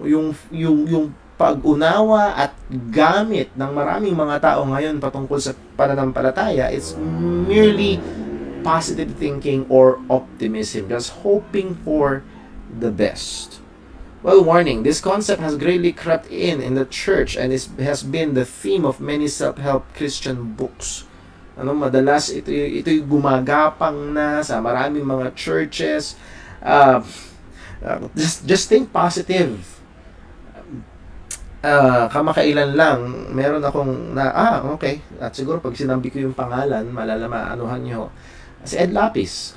Yung pag-unawa at gamit ng maraming mga tao ngayon patungkol sa pananampalataya is merely positive thinking or optimism, just hoping for the best. Well, warning, this concept has greatly crept in the church and has been the theme of many self-help Christian books. Madalas ito'y gumagapang na sa maraming mga churches. Just think positive. Kamakailan lang, meron akong okay. At siguro pag sinabi ko yung pangalan, maanuhan nyo. Si Ed Lapis.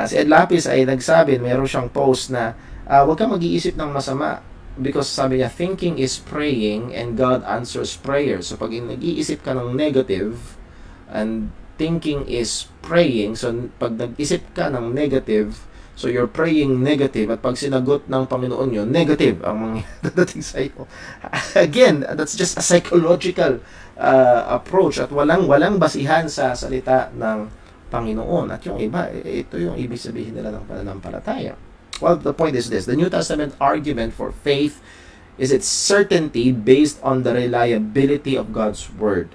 Si Ed Lapis ay nagsabi, meron siyang post na, huwag kang mag-iisip ng masama. Because sabi niya, thinking is praying and God answers prayer. So pag nag-iisip ka ng negative, and thinking is praying, so pag nag-isip ka ng negative, so you're praying negative, at pag sinagot ng Panginoon yun, negative ang mga dadating sa iyo. Again, that's just a psychological approach at walang basihan sa salita ng Panginoon. At yung iba, ito yung ibig sabihin nila ng pananampalataya. Well, the point is this. The New Testament argument for faith is its certainty based on the reliability of God's Word.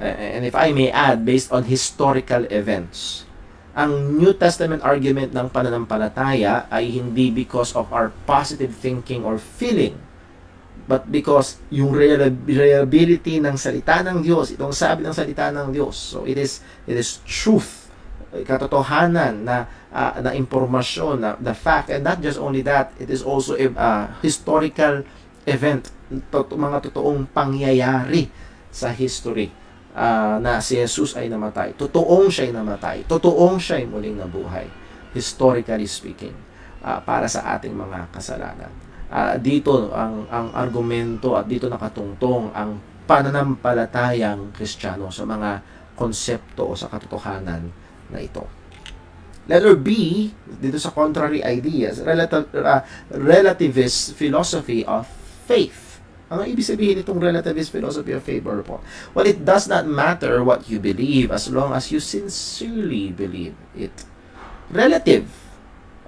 And if I may add, based on historical events. Ang New Testament argument ng pananampalataya ay hindi because of our positive thinking or feeling, but because yung reliability ng salita ng Diyos, itong sabi ng salita ng Diyos. So it is truth, katotohanan na impormasyon, na the fact, and not just only that, it is also a historical event, mga totoong pangyayari sa history. Na si Jesus ay namatay. Totoong siya'y namatay. Totoong siya'y muling nabuhay. Historically speaking, para sa ating mga kasalanan. Dito ang argumento at dito nakatungtong ang pananampalatayang Kristiyano sa mga konsepto o sa katotohanan na ito. Letter B, dito sa contrary ideas, relativist philosophy of faith. Ano ibig sabihin itong relativist philosophy of faith, Brother Paul? Well, it does not matter what you believe as long as you sincerely believe it. Relative.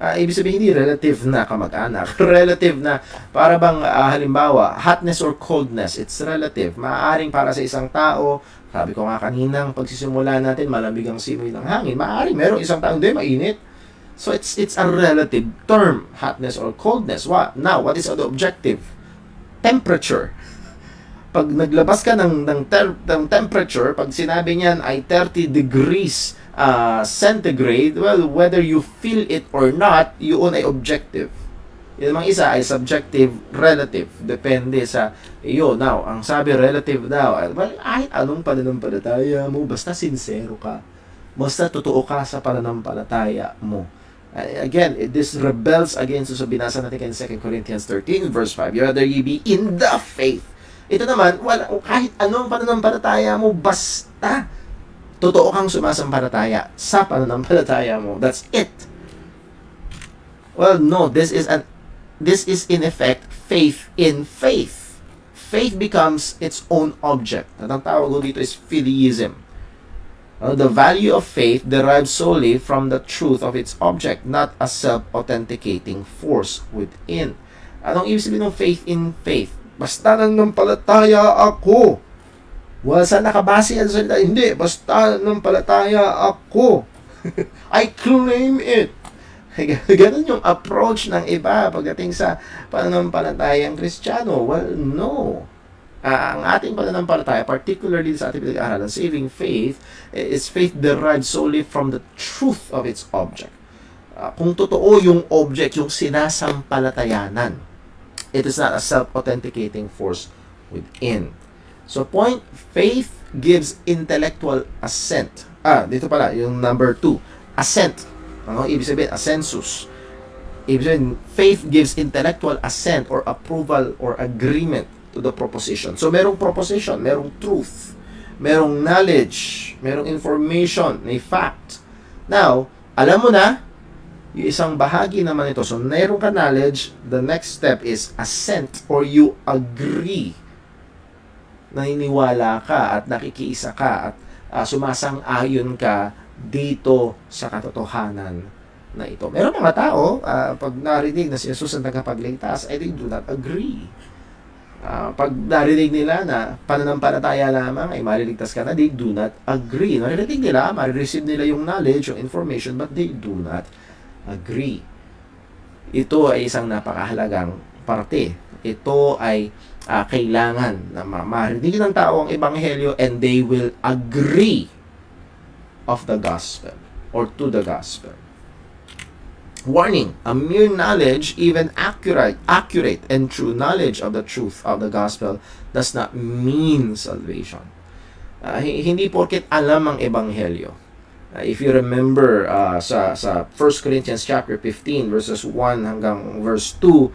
Ibig sabihin hindi relative na kamag-anak. Relative na para bang halimbawa, hotness or coldness, it's relative. Maaaring para sa isang tao, sabi ko nga kaninang pagsisimula natin, malamig ang simoy ng hangin. Maaaring merong isang tao, hindi, mainit. So it's a relative term, hotness or coldness. Now, what is the objective? Temperature. Pag naglabas ka ng temperature, pag sinabi niyan ay 30 degrees centigrade, well, whether you feel it or not, yun ay objective. Yung mga isa ay subjective, relative. Depende sa iyo. Now, ang sabi relative daw, well, kahit anong pananampalataya mo, basta sincero ka. Basta totoo ka sa pananampalataya mo. Again, this rebels against so binasa natin in 2 Corinthians 13 verse 5. Whether ye be in the faith. Ito naman, kahit anong pananampalataya mo, basta totoo kang sumasampalataya sa pananampalataya mo. That's it. Well, no, this is in effect faith in faith. Faith becomes its own object. At ang tawag ko dito is fideism. The value of faith derives solely from the truth of its object, not a self-authenticating force within. Anong ibig sabihin ng faith in faith? Basta nanampalataya ako. Well, saan nakabase yan sa salita? Hindi, basta nanampalataya ako. I claim it. Ganun yung approach ng iba pagdating sa pananampalatayang Kristiyano. Well, no. Ang ating pananampalataya, particularly sa ating pinag-aaralan, saving faith, is faith derived solely from the truth of its object. Kung totoo yung object, yung sinasampalatayanan, it is not a self-authenticating force within. So, point, faith gives intellectual assent. Dito pala, yung number 2, assent. Ano ibig sabihin? Assensus. Ibig sabihin, faith gives intellectual assent or approval or agreement to the proposition. So, merong proposition, merong truth, merong knowledge, merong information, may fact. Now, alam mo na, yung isang bahagi naman ito. So, meron ka knowledge, the next step is assent or you agree. Naniniwala ka at nakikiisa ka at sumasang-ayon ka dito sa katotohanan na ito. Meron mga tao, pag narinig na si Jesus ang tagapagligtas, they do not agree. Pag narinig nila na pananampalataya lamang ay mariligtas ka na, they do not agree. Narinig nila, marireceive nila yung knowledge, yung information, but they do not agree. Ito ay isang napakahalagang parte. Ito ay kailangan na marinig ng tao ang ebanghelyo and they will agree of the gospel or to the gospel. Warning, a mere knowledge, even accurate and true knowledge of the truth of the gospel does not mean salvation. Hindi porket alam ang ebanghelyo. If you remember sa 1 Corinthians chapter 15 verses 1 hanggang verse 2,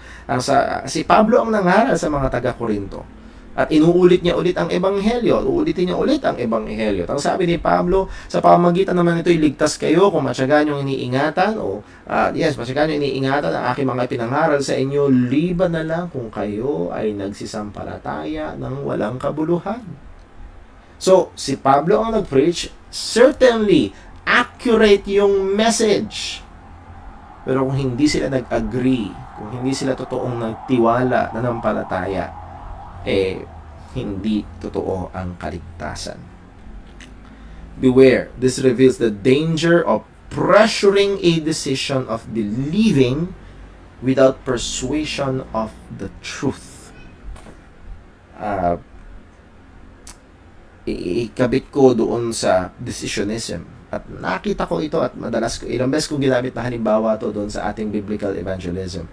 si Pablo ang nangaral sa mga taga-Korinto. At inuulit niya ulit ang ebanghelyo. Uulitin niya ulit ang ebanghelyo. Ang sabi ni Pablo, sa pamamagitan naman ito, iligtas kayo kung matyagaan niyong iniingatan matyagaan niyong iniingatan ang aking mga pinangaral sa inyo, liban na lang kung kayo ay nagsisampalataya ng walang kabuluhan. So, si Pablo ang nag-preach, certainly, accurate yung message. Pero kung hindi sila nag-agree, kung hindi sila totoong nagtiwala, nanampalataya, hindi totoo ang kaligtasan. Beware, this reveals the danger of pressuring a decision of believing without persuasion of the truth. Ikabit ko doon sa decisionism. At nakita ko ito at madalas ilang beses kong ginamit na halimbawa to doon sa ating biblical evangelism.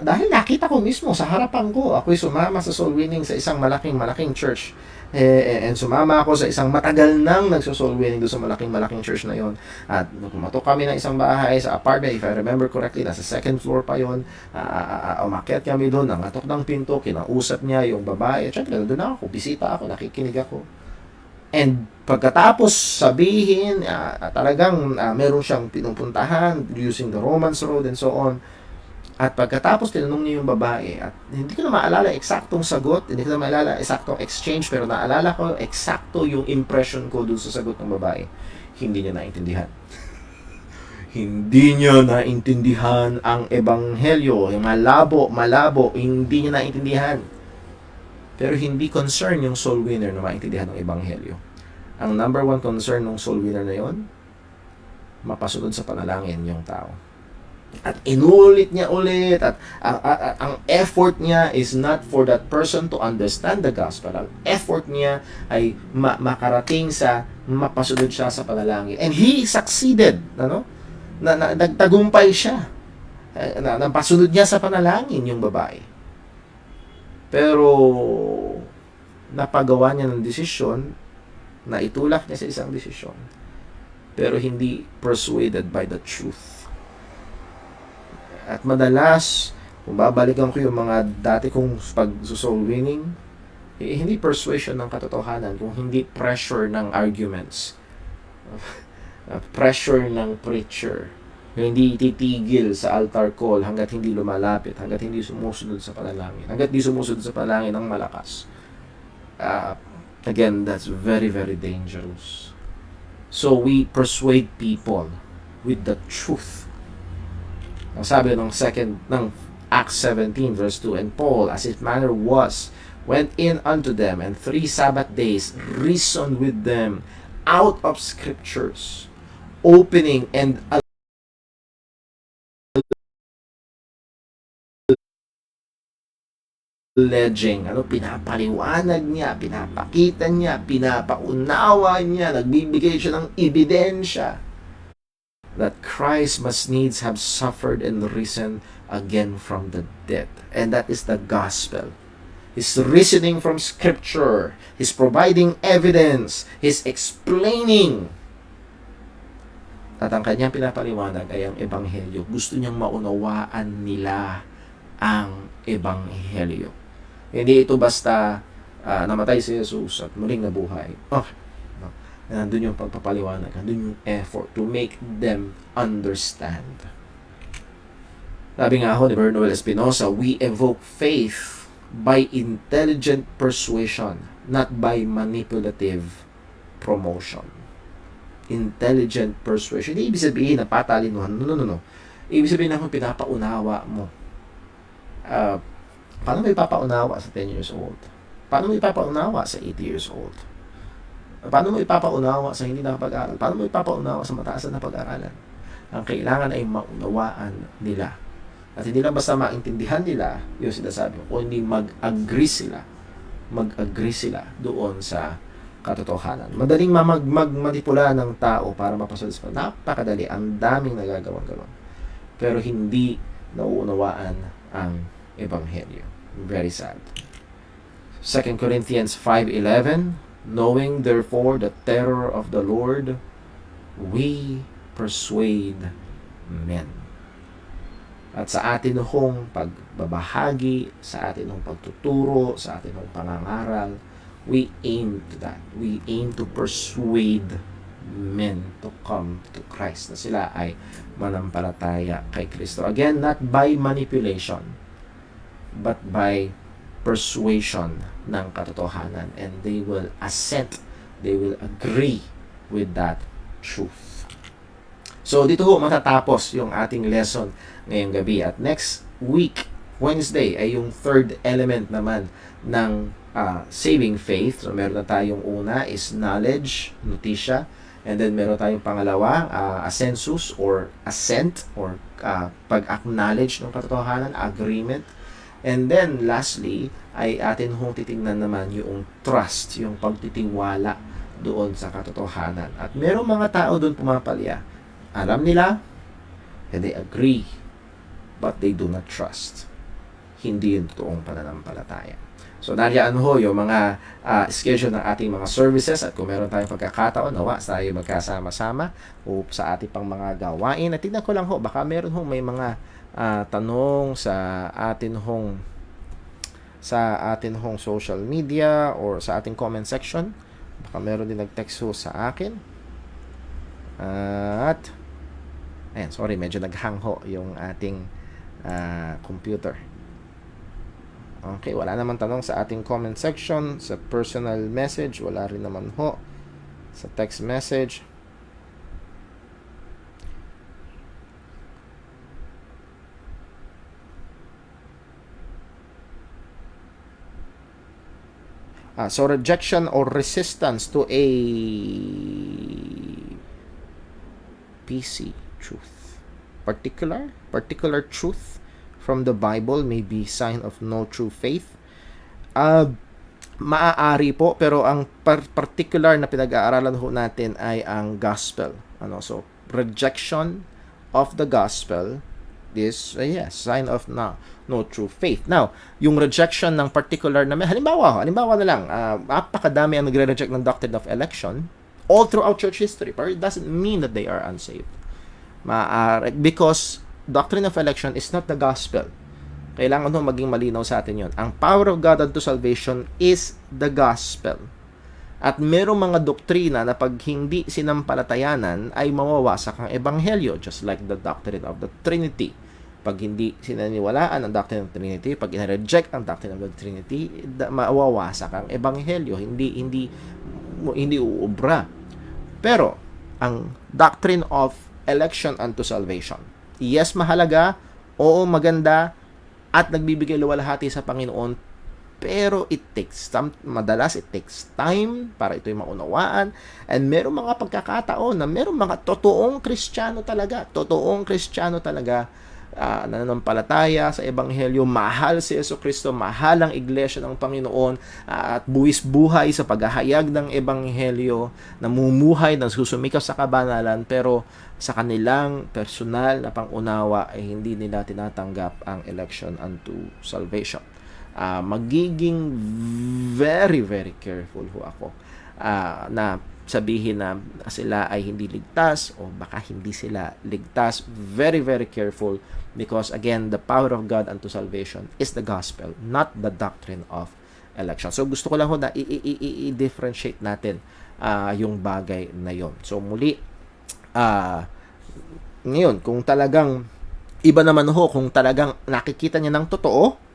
Dahil nakita ko mismo sa harapan ko, ako'y sumama sa soul winning sa isang malaking church And sumama ako sa isang matagal nang nagso-soul winning doon sa malaking church na yon. At kumatok kami ng isang bahay sa apartment, if I remember correctly, nasa second floor pa yon. Umakyat kami doon, nangatok ng pinto, kinausap niya yung babae. Siyempre, doon ako, bisita ako, nakikinig ako. And pagkatapos sabihin, talagang meron siyang pinupuntahan using the Romans Road and so on. At pagkatapos tinanong niya yung babae, at hindi ko na maalala eksaktong sagot, hindi ko na maalala eksaktong exchange, pero naalala ko eksakto yung impression ko dun sa sagot ng babae. Hindi niya naintindihan. Hindi niya naintindihan ang ebanghelyo. Yung malabo, hindi niya naintindihan. Pero hindi concern yung soul winner na maintindihan ng ebanghelyo. Ang number one concern ng soul winner na yon, mapasunod sa panalangin yung tao. At inulit niya ulit, at ang effort niya is not for that person to understand the gospel. Ang effort niya ay makarating sa mapasunod siya sa panalangin. And he succeeded, nagtagumpay siya. Napasunod niya sa panalangin yung babae. Pero napagawa niya ng desisyon, na itulak niya sa isang desisyon, pero hindi persuaded by the truth. At madalas, kung babalikan ko yung mga dati kong pag-soul winning, hindi persuasion ng katotohanan, kung hindi pressure ng arguments, pressure ng preacher, hindi titigil sa altar call hanggat hindi lumalapit, hanggat hindi sumusunod sa panalangin, hanggat hindi sumusunod sa panalangin ng malakas. Again, that's very, very dangerous. So we persuade people with the truth. Ang sabi ng Acts 17 verse 2, and Paul, as his manner was, went in unto them, and 3 Sabbath days reasoned with them out of scriptures, opening and alleging, pinapaliwanag niya, pinapakita niya, pinapaunawa niya, nagbibigay siya ng ebidensya that Christ must needs have suffered and risen again from the dead. And that is the gospel. He's reasoning from scripture. He's providing evidence. He's explaining. At ang kanyang pinapaliwanag ay ang ebanghelyo. Gusto niyang maunawaan nila ang ebanghelyo. Hindi ito basta namatay si Jesus at muling nabuhay. Nandun yung pagpapaliwanag, nandun yung effort to make them understand. Sabi nga ako ni Bernal Espinosa, we evoke faith by intelligent persuasion, not by manipulative promotion. Intelligent persuasion. Hindi ibig sabihin na patalinuhan. No. Ibig sabihin na kung pinapaunawa mo. Paano mo ipapaunawa sa 10 years old? Paano mo ipapaunawa sa 80 years old? Paano mo ipapaunawa sa hindi nakapag-aral? Paano mo ipapaunawa sa mataas na pag-aralan? Ang kailangan ay maunawaan nila. At hindi lang basta maintindihan nila yung sinasabi ko, kundi mag-agree sila doon sa katotohanan. Madaling manipula ng tao para mapasunod sa napakadali. Ang daming nagagawang gano'n. Pero hindi nauunawaan ang ebanghelyo. Very sad. 2 Corinthians 5:11, knowing therefore the terror of the Lord, we persuade men. At sa atin hong pagbabahagi, sa atin hong pagtuturo, sa atin hong pangangaral, we aim to that. We aim to persuade men to come to Christ, na sila ay manampalataya kay Kristo. Again, not by manipulation, but by persuasion ng katotohanan, and they will assent, they will agree with that truth. So dito ho matatapos yung ating lesson ngayong gabi, at next week, Wednesday, ay yung third element naman ng saving faith. So meron na tayong una is knowledge, notisya, and then meron tayong pangalawa, assensus or assent, or pag-acknowledge ng katotohanan, agreement. And then, lastly, ay atin hong titingnan naman yung trust, yung pagtitiwala doon sa katotohanan. At merong mga tao doon pumapalya. Alam nila, and they agree, but they do not trust. Hindi yung totoong pananampalataya. So, nariyan ho yung mga schedule ng ating mga services at kung meron tayong pagkakataon, nawa tayo magkasama-sama o sa ating pang mga gawain. At tignan ko lang ho, baka meron ho may mga tanong sa atin hong social media or sa ating comment section. Baka meron din nag-text ho sa akin. At ayan, sorry, medyo naghang ho yung ating computer. Okay, wala naman tanong sa ating comment section. Sa personal message, wala rin naman ho. Sa text message. So rejection or resistance to a PC truth. Particular truth from the Bible may be sign of no true faith. Maaari po, pero ang particular na pinag-aaralan ho natin ay ang gospel. So rejection of the gospel is sign of no true faith. Now, yung rejection ng particular na halimbawa na lang, napakadami ang nagre-reject ng doctrine of election all throughout church history, but it doesn't mean that they are unsaved. Because doctrine of election is not the gospel. Kailangan ho maging malinaw sa atin yon. Ang power of God unto salvation is the gospel. At merong mga doktrina na pag hindi sinampalatayanan ay mawawasak ang ebanghelyo, just like the doctrine of the Trinity. Pag hindi sinaniwalaan ang doctrine of the Trinity, pag i-reject ang doctrine of the Trinity, mawawasak ang ebanghelyo, hindi uubra. Pero ang doctrine of election unto salvation, yes, mahalaga, oo, maganda, at nagbibigay luwalhati sa Panginoon, pero madalas it takes time para ito'y maunawaan, and merong mga pagkakataon na merong mga totoong Kristiyano talaga, nananampalataya sa Ebanghelyo, mahal si Jesucristo, mahal ang iglesia ng Panginoon, at buwis buhay sa paghahayag ng Ebanghelyo, namumuhay, nagsusumikap sa kabanalan, pero sa kanilang personal na pangunawa ay hindi nila tinatanggap ang election unto salvation. Magiging very, very careful ho ako na sabihin na sila ay hindi ligtas o baka hindi sila ligtas. Very, very careful, because again, the power of God unto salvation is the gospel, not the doctrine of election. So gusto ko lang ho na i-differentiate natin yung bagay na yon. So muli, ngayon, kung talagang iba naman ho, kung talagang nakikita niya ng totoo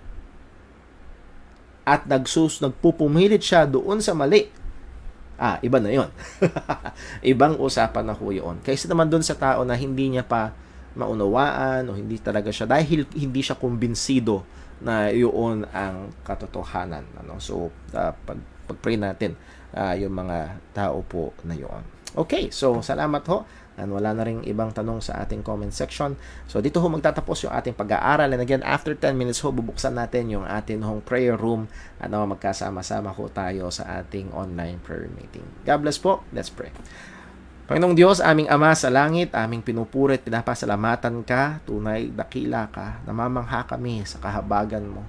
at nagpupumilit siya doon sa mali, iba na yon. Ibang usapan na ho yun. Kaysa naman doon sa tao na hindi niya pa maunawaan o hindi talaga siya, dahil hindi siya kumbinsido na yun ang katotohanan. So, pag-pray natin yung mga tao po na yun. Okay, so salamat ho. And wala na rin ibang tanong sa ating comment section. So dito ho magtatapos yung ating pag-aaral. And again, after 10 minutes ho, bubuksan natin yung ating hong prayer room. Magkasama-sama ho tayo sa ating online prayer meeting. God bless po. Let's pray. Panginoong Diyos, aming Ama sa langit, aming pinupurit, pinapasalamatan ka, tunay dakila ka, namamangha kami sa kahabagan mo.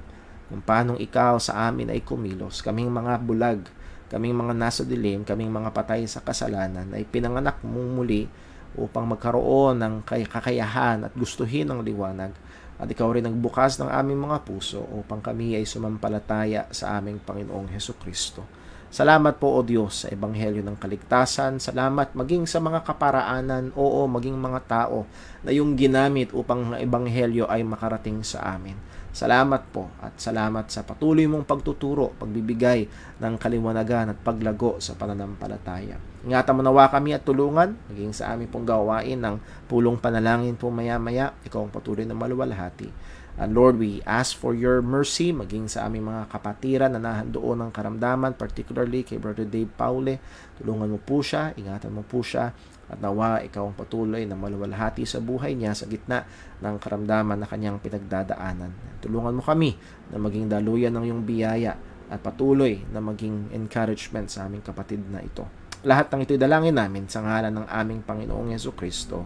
Kung paanong ikaw sa amin ay kumilos, kaming mga bulag, kaming mga nasa dilim, kaming mga patay sa kasalanan, ay pinanganak mong muli upang magkaroon ng kakayahan at gustuhin ng liwanag. At ikaw rin nagbukas ng aming mga puso upang kami ay sumampalataya sa aming Panginoong Hesukristo. Salamat po, O Diyos, sa Ebanghelyo ng Kaligtasan. Salamat maging sa mga kaparaanan, maging mga tao na yung ginamit upang ang Ebanghelyo ay makarating sa amin. Salamat po at salamat sa patuloy mong pagtuturo, pagbibigay ng kaliwanagan at paglago sa pananampalataya. Ingatan mo nawa kami at tulungan, maging sa aming pong gawain ng pulong panalangin po maya-maya, ikaw ang patuloy na maluwalhati. And Lord, we ask for your mercy, maging sa aming mga kapatiran na nahandoon ng karamdaman, particularly kay Brother Dave Paule. Tulungan mo po siya, ingatan mo po siya, at nawa ikaw ang patuloy na maluwalhati sa buhay niya sa gitna ng karamdaman na kanyang pinagdadaanan. Tulungan mo kami na maging daluyan ng iyong biyaya at patuloy na maging encouragement sa aming kapatid na ito. Lahat ng ito'y dalangin namin sa ngalan ng aming Panginoong Hesukristo.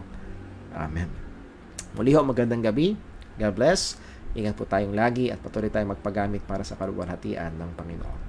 Amen. Muli ho, magandang gabi. God bless. Ingat po tayong lagi at patuloy tayong magpagamit para sa kaluwalhatian ng Panginoon.